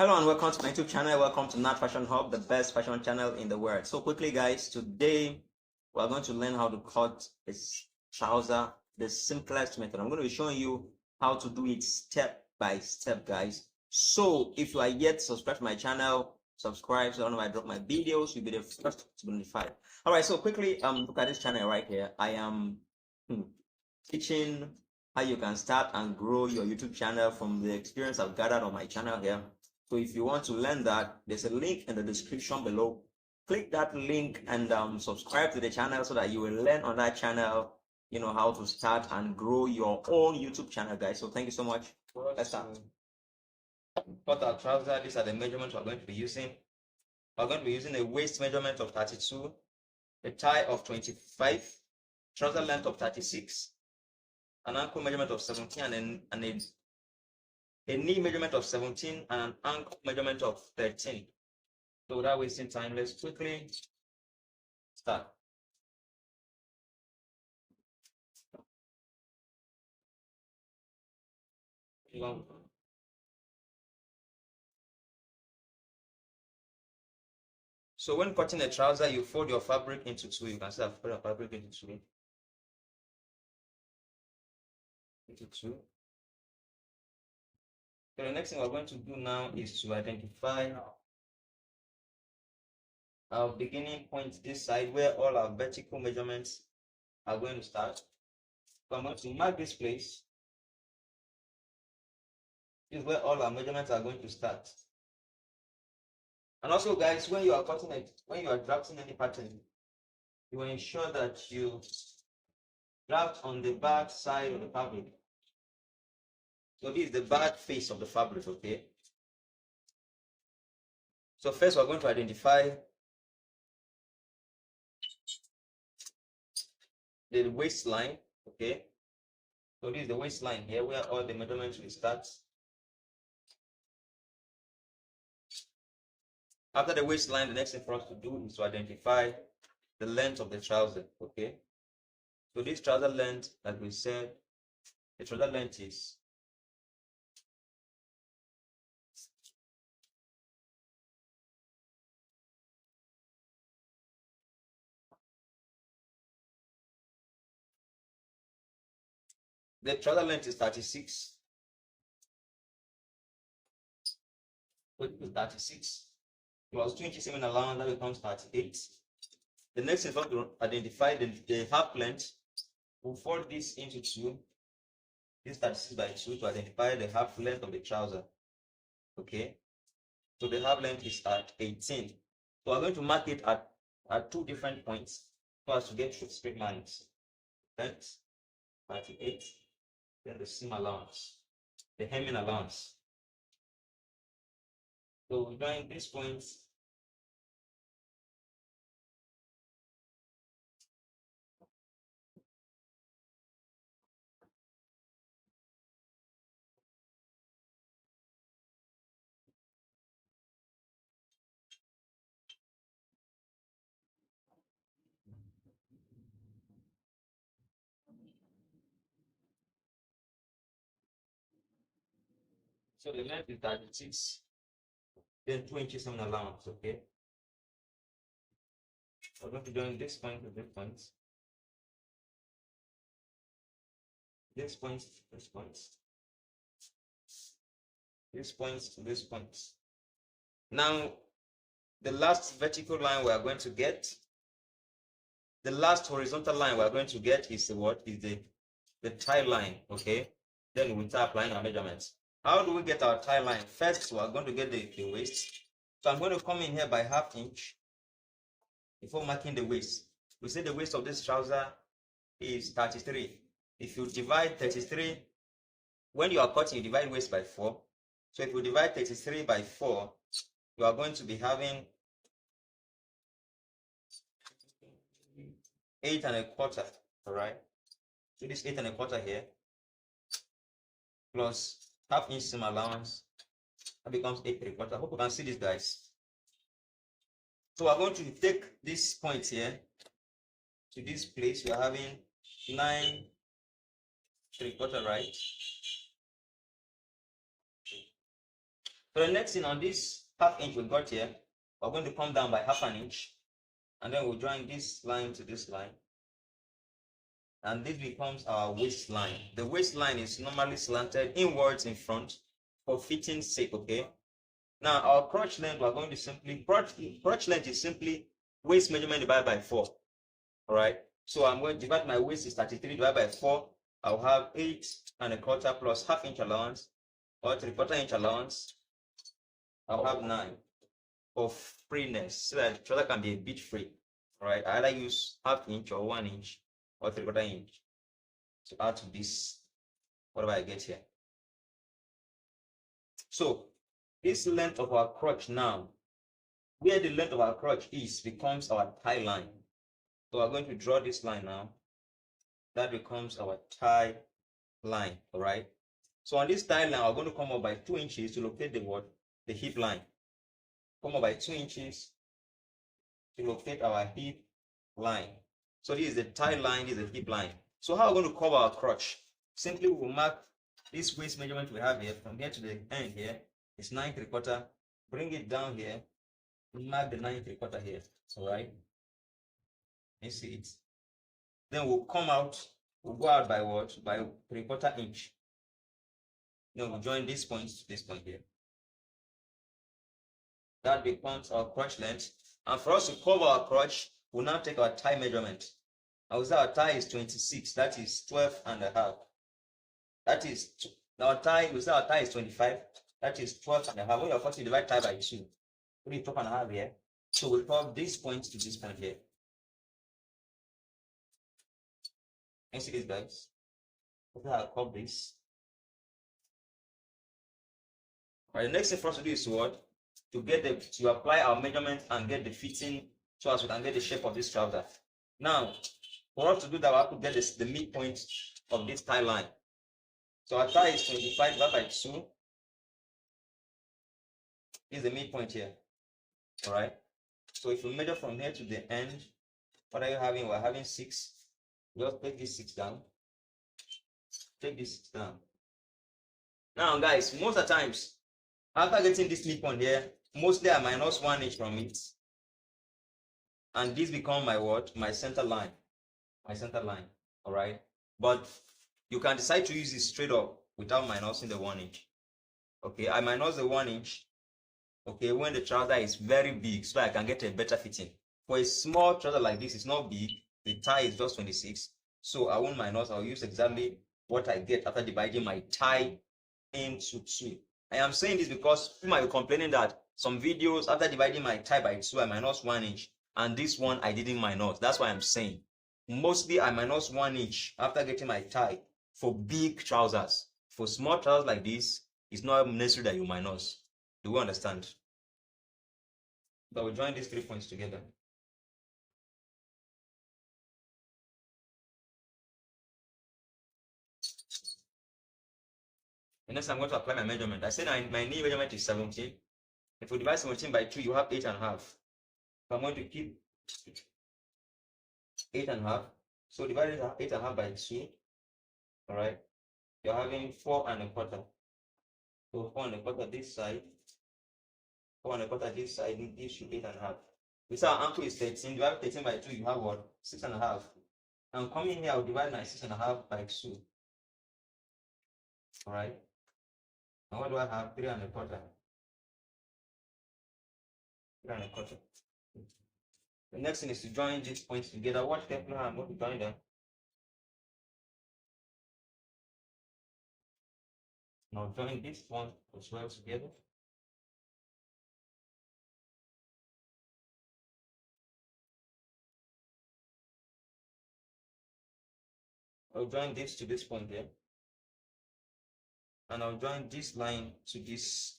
Hello and welcome to my YouTube channel. Welcome to Nat Fashion Hub, the best fashion channel in the world. So quickly guys, today we're going to learn how to cut this trouser the simplest method. I'm going to be showing you how to do it step by step, guys. So if you are yet subscribed to my channel, subscribe so when I drop my videos, you'll be the first to be notified. All right, so quickly look at this channel right here. I am teaching how you can start and grow your YouTube channel from the experience I've gathered on my channel here. So if you want to learn that, there's a link in the description below. Click that link and subscribe to the channel so that you will learn on that channel, how to start and grow your own YouTube channel, guys. So thank you so much. Let's start. Cut our trouser. These are the measurements we're going to be using. We're going to be using a waist measurement of 32, a thigh of 25, trouser length of 36, an ankle measurement of 17, and a knee measurement of 17 and an ankle measurement of 13. So without wasting time, let's quickly start. So when cutting a trouser, you fold your fabric into two. You can see I've folded your fabric into two. So the next thing we're going to do now is to identify our beginning point this side where all our vertical measurements are going to start. So I'm going to mark this place. This is where all our measurements are going to start. And also, guys, when you are cutting it, when you are drafting any pattern, you will ensure that you draft on the back side of the fabric. So this is the back face of the fabric, okay? So first we're going to identify the waistline, okay? So this is the waistline here where all the measurements will start. After the waistline, the next thing for us to do is to identify the length of the trouser, okay? So this trouser length, like we said, the trouser length is the trouser length is 36. So this is 36 plus 20 seam allowance, that becomes 38. The next thing for us to identify the half length, we'll fold this into two. This 36 by 2 to identify the half length of the trouser. Okay, so the half length is at 18. So we're going to mark it at two different points so as to get straight lines. Length 38, then the seam allowance, the hemming allowance. So we join these points. So the length is 36, then 2 inches seam allowance. Okay, we're going to join this point to this point. This point to this point. This point to this point. Now, the last vertical line we are going to get, the last horizontal line we are going to get is what? Is the tie line, okay? Then we start applying our measurements. How do we get our tie line? First, we are going to get the waist. So I'm going to come in here by 1/2 inch before marking the waist. We say the waist of this trouser is 33. If you divide 33, when you are cutting, you divide waist by 4. So if you divide 33 by 4, you are going to be having 8 1/4, all right? So this 8 1/4 here, plus 1/2 inch seam allowance, that becomes 8 3/4. I hope you can see this, guys. So we're going to take this point here to this place. We're having 9 3/4, right? So the next thing on this half inch we got here, we're going to come down by half an inch, and then we'll join this line to this line, and this becomes our waistline. The waistline is normally slanted inwards in front for fitting sake, okay? Now our crotch length, we're going to simply, crotch length is simply waist measurement divided by 4, all right? So I'm going to divide my waist is 33 divided by 4. I'll have 8 1/4 plus half inch allowance or 3/4 inch allowance. I'll have 9 of freeness so that the trouser can be a bit free, all right? I either use half inch or 1 inch or 3/4 inch to add to this, whatever I get here. So this length of our crotch now, where the length of our crotch is, becomes our thigh line. So we're going to draw this line now. That becomes our thigh line, all right? So on this thigh line, we're going to come up by 2 inches to locate the what? The hip line. Come up by 2 inches to locate our hip line. So this is the thigh line, this is the hip line. So how are we going to cover our crotch? Simply we'll mark this waist measurement we have here from here to the end here. It's 9 3/4. Bring it down here. Mark the 9 3/4 here. All right. You see it. Then we'll come out. We'll go out by what? By 3/4 inch. Then we'll join this point to this point here. That becomes our crotch length. And for us to cover our crotch, we'll now take our thigh measurement. I will say our thigh is 26. That is 12.5. That is our thigh. We say our thigh is 25. That is 12.5. When you're forced to divide thigh by 2, put it 12.5 here. So we'll curve this point to this point here. Can you see this, guys? Okay, I'll curve this. All right, the next thing for us to do is what? To apply our measurement and get the fitting so as we can get the shape of this trouser. Now, for us to do that, we have to get the midpoint of this thigh line. So our thigh is 25 divided by 2. This is the midpoint here. All right. So if we measure from here to the end, what are you having? We're having 6. Just take this 6 down. Take this 6 down. Now, guys, most of the times, after getting this midpoint here, mostly I minus 1 inch from it. And this becomes my what? My center line. My center line. All right. But you can decide to use it straight up without minusing the 1 inch. Okay, I minus the 1 inch. Okay, when the trouser is very big, so I can get a better fitting. For a small trouser like this, it's not big. The thigh is just 26. So I won't minus. I'll use exactly what I get after dividing my thigh into 2. I am saying this because you might be complaining that some videos, after dividing my thigh by 2, I minus 1 inch. And this one, I didn't minus. That's why I'm saying. Mostly, I minus 1 inch after getting my thigh for big trousers. For small trousers like this, it's not necessary that you minus. Do we understand? So we join these 3 points together. And next I'm going to apply my measurement. I said my knee measurement is 17. If we divide 17 by 2, you have 8.5. So I'm going to keep 8.5. So divided 8.5 by 2. All right. You're having 4.25. So 4.25 this side. 4.25 this side. It gives you 8.5. We say our ankle is 13. Divide 13 by 2, you have what? 6.5. I'm coming here, I'll divide my 6.5 by 2. All right. And what do I have? 3.25. 3.25. The next thing is to join these points together. Watch carefully how I'm going to join them. Now join this one as well together. I'll join this to this point here. And I'll join this line to this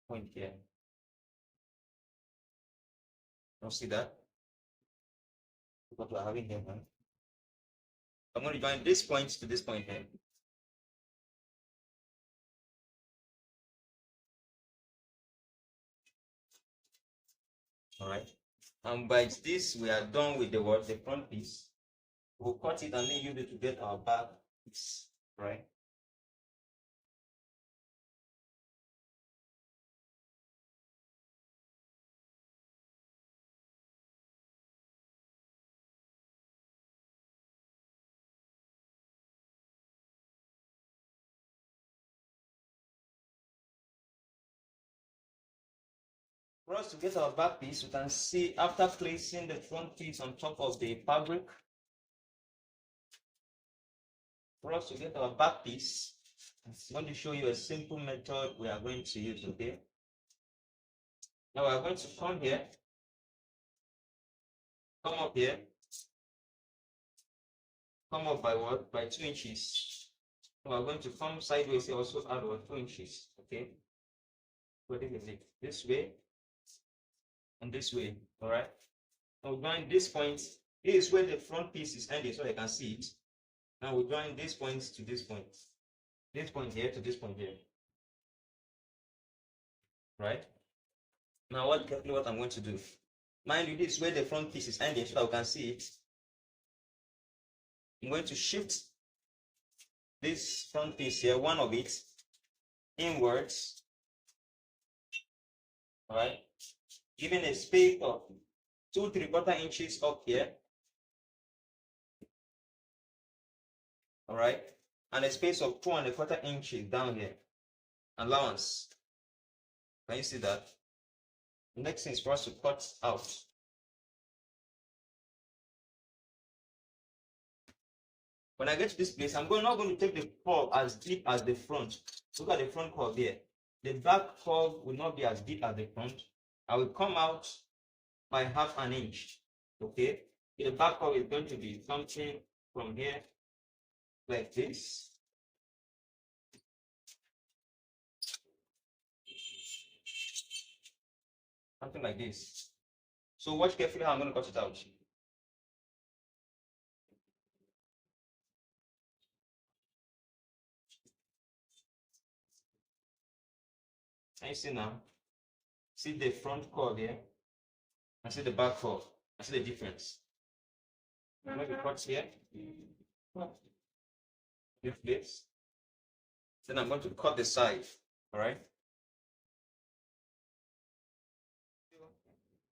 point here. Don't see that? What we're having here, man. I'm going to join this point to this point here. All right. And by this, we are done with the what? The front piece. We'll cut it and then use it to get our back piece, right? For us to get our back piece, you can see after placing the front piece on top of the fabric, for us to get our back piece, I'm going to show you a simple method we are going to use, okay? Now we are going to come here, come up here, come up by what? By 2 inches. We are going to come sideways here, also add about 2 inches, okay? So this way and this way, all right? Now we join this point. This is where the front piece is ending, so you can see it. Now we join this point to this point here to this point here, right? Now what I'm going to do, mind you, this is where the front piece is ending, so that we can see it. I'm going to shift this front piece here, one of it, inwards, all right, giving a space of 2 3/4 inches up here, all right, and a space of 2 1/4 inches down here. Allowance. Can you see that? The next thing is for us to cut out. When I get to this place, I'm not going to take the curve as deep as the front. Look at the front curve here. The back curve will not be as deep as the front. I will come out by 1/2 inch. Okay? The back curve is going to be something from here like this. Something like this. So watch carefully how I'm going to cut it out. Can you see now? See the front curve here? And see the back curve. And see the difference. Maybe cut here. This place. Then I'm going to cut the side. Alright?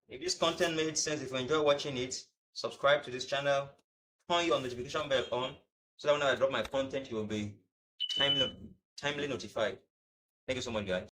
If this content made sense, if you enjoy watching it, subscribe to this channel, turn your notification bell on, so that whenever I drop my content, you will be timely notified. Thank you so much, guys.